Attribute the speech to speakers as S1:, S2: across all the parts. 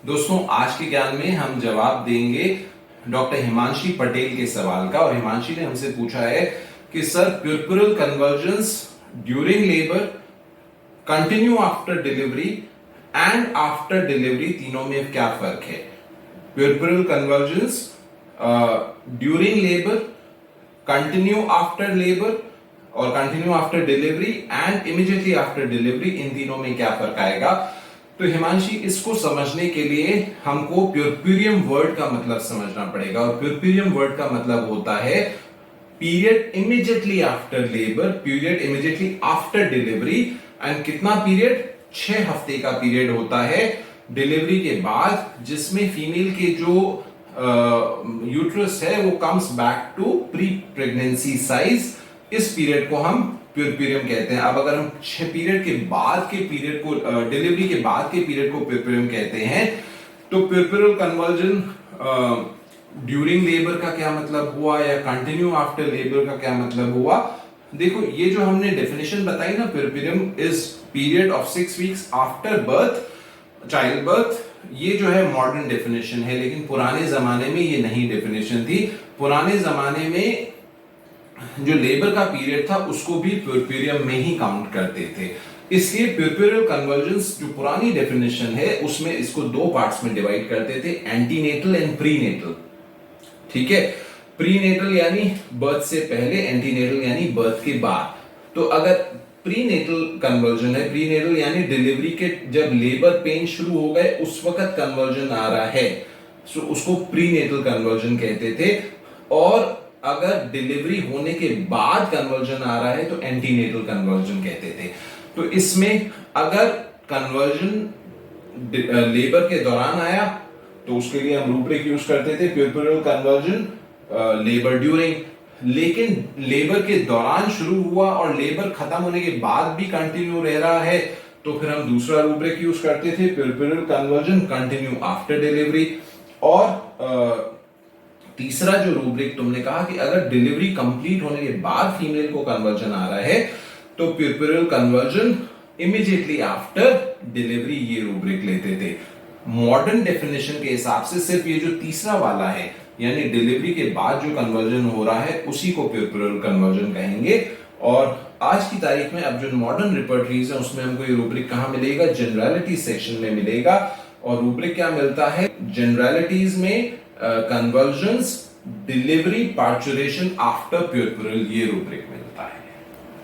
S1: दोस्तों आज के ज्ञान में हम जवाब देंगे डॉक्टर हिमांशी पटेल के सवाल का। और हिमांशी ने हमसे पूछा है कि sir puerperal convergence during labour, continue after delivery and after delivery, तीनों में क्या फर्क है। Puerperal convergence during labour, continue after labour और continue after delivery and immediately after delivery, इन तीनों में क्या फर्क आएगा। तो हिमांशी, इसको समझने के लिए हमको प्यूरपुरियम वर्ड का मतलब समझना पड़ेगा। और प्यूरपुरियम वर्ड का मतलब होता है period immediately after labour, period immediately after delivery and कितना पीरियड, 6 हफ्ते का पीरियड होता है डिलीवरी के बाद, जिसमें फीमेल के जो यूट्रस है वो comes back to pre pregnancy size. इस पीरियड को हम प्यूरपुरियम कहते हैं। अब अगर हम 6 पीरियड के बाद के पीरियड को, डिलीवरी के बाद के पीरियड को प्यूरपुरियम कहते हैं, तो प्यूरपुरल कन्वर्जन ड्यूरिंग लेबर का क्या मतलब हुआ या कंटिन्यू आफ्टर लेबर का क्या मतलब हुआ। देखो, ये जो हमने डेफिनेशन बताई ना, puerperium is period of 6 weeks after birth, child birth, ये जो है मॉडर्न डेफिनेशन है। लेकिन पुराने जमाने में ये नहीं डेफिनेशन थी। पुराने जमाने में जो लेबर का पीरियड था उसको भी प्यूरपुरियम में ही काउंट करते थे। इसलिए प्यूरपुरल कन्वर्जेंस जो पुरानी डेफिनेशन है उसमें इसको 2 पार्ट्स में डिवाइड करते थे, एंटीनेटल एंड प्रीनेटल। ठीक है, प्रीनेटल यानी बर्थ से पहले, एंटीनेटल यानी बर्थ के बाद। तो अगर प्रीनेटल कन्वर्जन है, प्रीनेटल यानी डिलीवरी के जब लेबर पेन शुरू हो गए उस वक्त कन्वर्जन आ रहा है, सो उसको प्रीनेटल कन्वर्जन कहते थे। और अगर डिलीवरी होने के बाद कन्वर्जन आ रहा है तो एंटीनेटल कन्वर्जन कहते थे। तो इसमें अगर कन्वर्जन लेबर के दौरान आया तो उसके लिए हम रूब्रिक यूज करते थे प्यूरपुरल कन्वर्जन लेबर ड्यूरिंग। लेकिन लेबर के दौरान शुरू हुआ और लेबर खत्म होने के बाद भी कंटिन्यू रह रहा है तो फिर हम दूसरा रूब्रिक यूज करते थे, प्यूरपुरल कन्वर्जन कंटिन्यू आफ्टर डिलीवरी। और तीसरा जो रूब्रिक तुमने कहा कि अगर डिलीवरी कंप्लीट होने के बाद फीमेल को कन्वर्जन आ रहा है तो प्यूरपुरल कन्वर्जन इमीडिएटली आफ्टर डिलीवरी, ये रूब्रिक लेते थे। मॉडर्न डेफिनेशन के हिसाब से सिर्फ ये जो तीसरा वाला है, यानी डिलीवरी के बाद जो कन्वर्जन हो रहा है, उसी को प्यूरपुरल कन्वर्जन कहेंगे। और आज की तारीख में अब जो मॉडर्न रिपर्टरीज है उसमें हमको ये रूब्रिक कहां मिलेगा, जनरलिटी सेक्शन में मिलेगा। और रूब्रिक क्या मिलता है जनरलिटीज में, कन्वर्जन्स, डिलीवरी, पार्चुरेशन आफ्टर प्यूरपुरल, ये रूब्रिक मिलता है।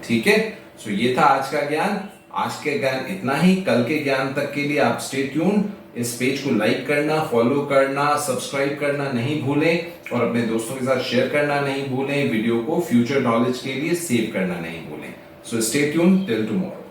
S1: ठीक है, सो ये था आज का ज्ञान। आज के ज्ञान इतना ही। कल के ज्ञान तक के लिए आप स्टे ट्यून। इस पेज को लाइक करना, फॉलो करना, सब्सक्राइब करना नहीं भूलें और अपने दोस्तों के साथ शेयर करना नहीं भूलें। वीडियो को फ्यूचर नॉलेज के लिए सेव करना नहीं भूलें। So stay tune till tomorrow.